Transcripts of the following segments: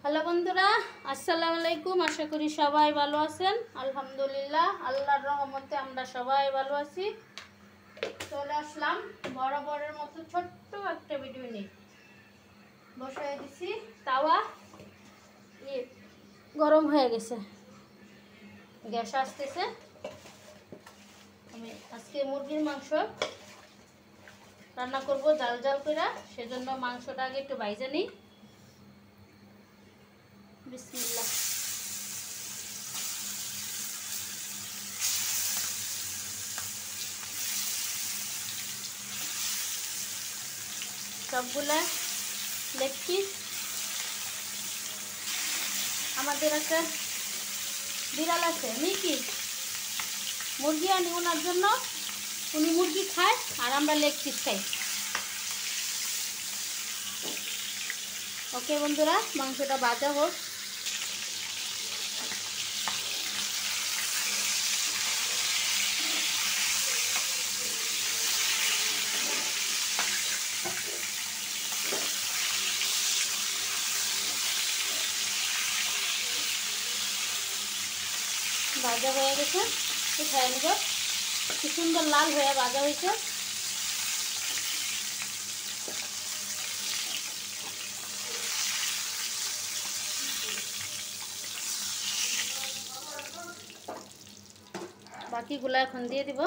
Hello বন্ধুরা, আসসালামু আলাইকুম। আশা করি সবাই ভালো আছেন। আলহামদুলিল্লাহ, আল্লাহর রহমতে আমরা সবাই ভালো আছি। চলে আসলাম বরাবরের মতো ছোট্ট একটা ভিডিও নিয়ে। বসাই দিছি তাওয়া, গরম হয়ে গেছে, গ্যাস আসতেছে। আমি আজকে মুরগির মাংস রান্না করব জাল জাল করে, সেজন্য মাংসটা আগে একটু ভাইজা নিই। বিসমিল্লাহ। সবগুলা লেগ পিস। আমাদের একটা বিড়াল আছে মিকি, মুরগি আনি ওনার জন্য। উনি মুরগি খায় আর আমরা লেগ পিস খাই। ওকে বন্ধুরা, মাংসটা ভাজা হোক। ভাজা হয়ে গেছে, উঠায় নেব। কি সুন্দর লাল হয়ে ভাজা হয়েছে। বাকিগুলো এখন দিয়ে দিব।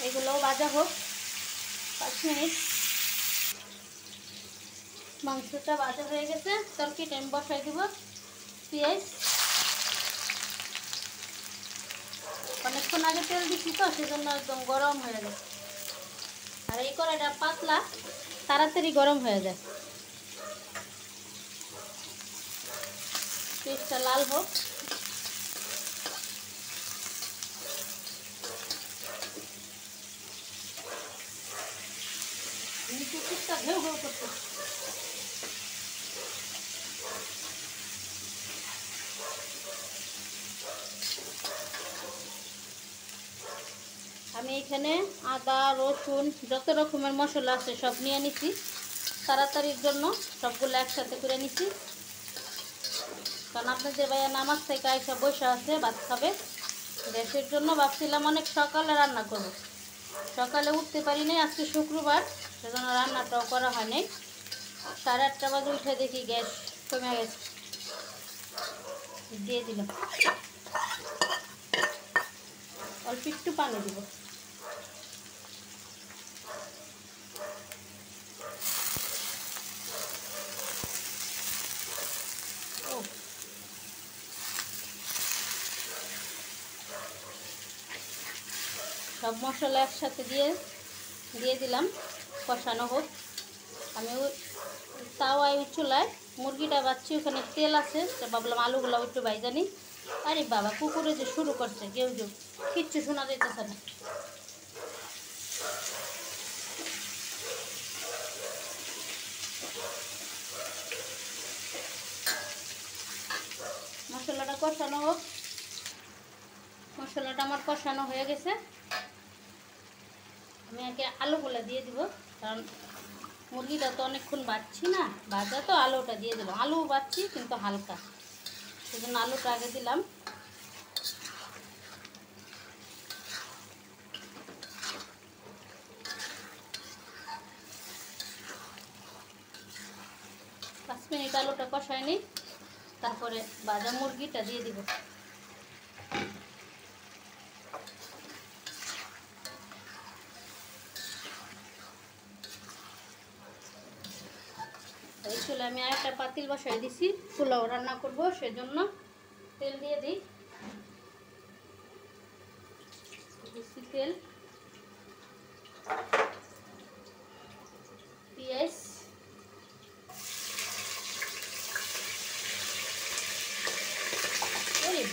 এগুলোও ভাজা হোক 5 মিনিট। মাংসটা ভাজা হয়ে গেছে, তরকারিটা আমি বসাই দিব। পেঁয়াজ অনেকক্ষণ আগে তেল দিচ্ছি তো, সেজন্য একদম গরম হয়ে গেছে। আর এই কড়াইটা পাতলা, তাড়াতাড়ি গরম হয়ে যায়। পেঁয়াজটা লাল হোক। নিচে টুকটা ঘেউ ঘেউ করতে। আমি এখানে আদা রসুন যত রকমের মশলা আছে সব নিয়ে নিছি, তাড়াতাড়ির জন্য সবগুলো একসাথে করে নিছি। কারণ আপনাদের ভাইয়া নামাজ থেকে আইসা বসে আছে, ভাত খাবে। গ্যাসের জন্য ভাবছিলাম অনেক সকালে রান্না করব, সকালে উঠতে পারি নাই। আজকে শুক্রবার, সেজন্য রান্নাটাও করা হয় নাই। 8:30 বাজে উঠে দেখি গ্যাস কমে গেছে। দিয়ে দিলাম, অল্প একটু পানি দিব। সব মশলা একসাথে দিয়ে দিলাম, কষানো হোক। আমি তাওয়ায় চুলায় মুরগিটা বাচ্চি, ওখানে তেল আছে, তো ভাবলাম আলুগুলো একটু ভাইজা নিই। আরে বাবা, কুকুরে যে শুরু করছে, কেউ কিচ্ছু শোনা যাইতেছে না। মশলাটা কষানো হোক। মশলাটা আমার কষানো হয়ে গেছে। আমি আগে আলুগুলো দিয়ে দিব, কারণ মুরগিটা তো অনেকক্ষণ বাচ্ছি না, ভাজা তো আলুটা দিয়ে দিলাম। আলু বাচ্ছি কিন্তু হালকা, সেজন্য আলুটা আগে দিলাম। পাঁচ মিনিট আলুটা কষায় নিই, তারপরে ভাজা মুরগিটা দিয়ে দিব। এই চুলে আমি আরেকটা পাতিল বসাই দিছি, পোলাও রান্না করব, সেজন্য তেল দিয়ে দিই। তেল, পেঁয়াজ,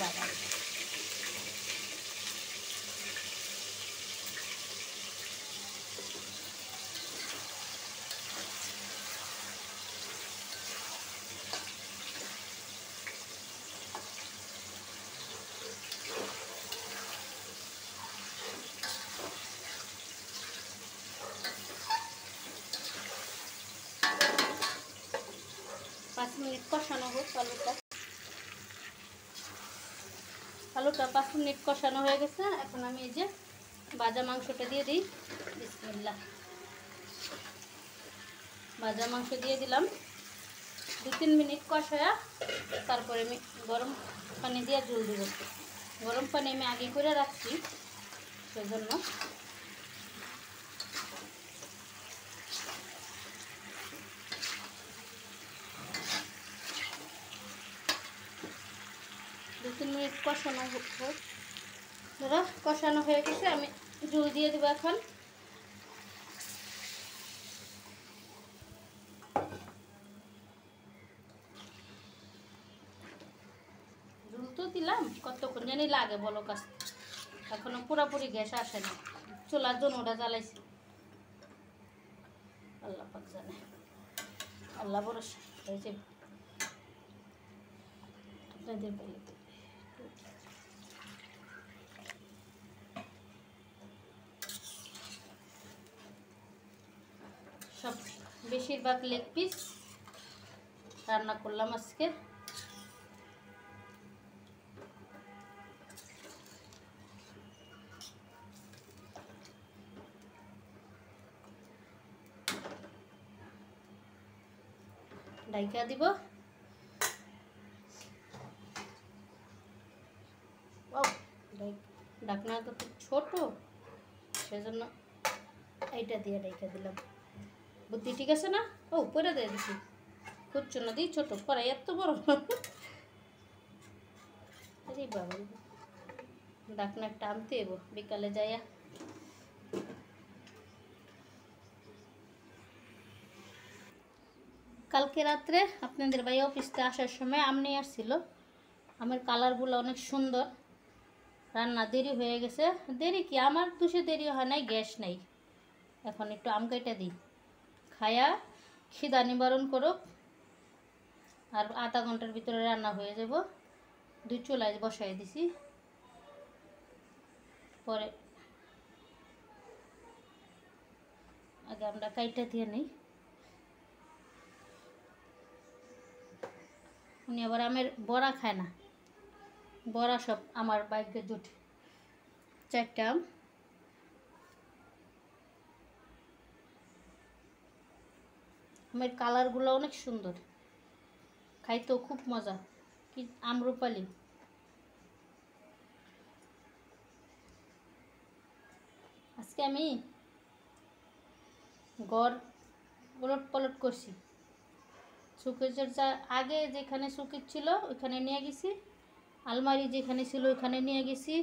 বাবা মিনিট কষানো হোক আলুটা 5 মিনিট কষানো হয়ে গেছে। এখন আমি এই যে ভাজা মাংসটা দিয়ে দিই। বিসমিল্লাহ। ভাজা মাংস দিয়ে দিলাম। 2-3 মিনিট কষায়া তারপরে আমি গরম পানি দিয়ে ঝোল দিব। গরম পানি আমি আগে করে রাখছি, সেজন্য। দু 3 মিনিট কষানো হোক। ধরো কষানো হয়ে গেছে, আমি ঝোল দিয়ে দেবো এখন। ঝোল তো দিলাম, কতক্ষণ জানি লাগে বলো কাজ, এখনো পুরোপুরি গ্যাস আসে না। চুলার জন্য ওটা জ্বালাইছি, আল্লাহ পাক জানে, আল্লাহ ভরসা হয়েছে আপনাদের বাড়িতে। সব বেশিরভাগ লেগ পিস রান্না করলাম আজকে। ঢাইকা দিব। ঢাকনা তো ছোট, সেজন্য এইটা দিয়ে ঢাইকা দিলাম। বুদ্ধি ঠিক আছে না? ও পরে দিয়ে দিছি, খুঁজছো না দিই ছোট পড়াই এত বড়। আরে বাবা, ঢাকনা একটা আনতে এবো বিকালে যাইয়া। কালকে রাত্রে আপনাদের ভাই অফিসতে আসার সময় আম নিয়ে আসছিল। আমের কালারগুলো অনেক সুন্দর। রান্না দেরি হয়ে গেছে। দেরি কি, আমার দুষে দেরি হয় নাই, গ্যাস নেই। এখন একটু আম কেটে দিই, খায়া খিদা নিবারণ করুক। আর আধা ঘন্টার ভিতরে রান্না হয়ে যাব। 2 চুলায় বসাই দিছি, পরে আগে আমরা কাইটা দিয়ে নিই। উনি আবার আমের বড়া খায় না, বড়া সব আমার বাইকে জুটে। 4টা আম। আমের কালারগুলো অনেক সুন্দর, খাইতেও খুব মজা। কি আমরুপালি। আজকে আমি ঘর উলট পালট করছি। শোকেজের যা আগে যেখানে শোকেজ ছিল ওইখানে নিয়ে গেছি, আলমারি যেখানে ছিল ওইখানে নিয়ে গেছি,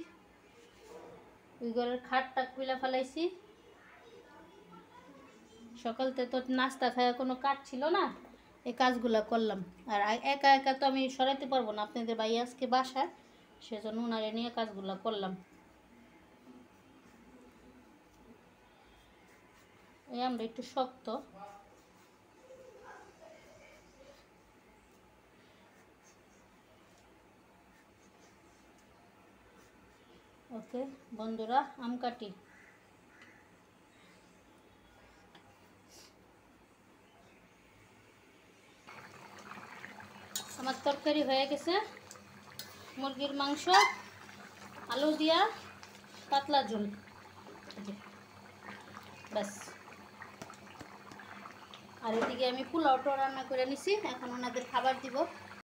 ওই ঘরের খাটটা খুলে ফেলাইছি। সকালতে তো নাস্তা খাওয়া কোনো কাজ ছিল না, এই কাজগুলো করলাম। আর একা একা তো আমি সরাইতে পারবো না, আপনাদের ভাই আজকে বাসায়, সেজন্য ওনারে নিয়ে কাজগুলো করলাম। এই আমরা একটু শক্ত। ওকে বন্ধুরা, আম কাটি। আমার তরকারি হয়ে গেছে, মুরগির মাংস আলু দিয়া পাতলা ঝোল, ব্যাস। আর এদিকে আমি পোলাওটা রান্না করে নিছি, এখন ওনাদের খাবার দিব।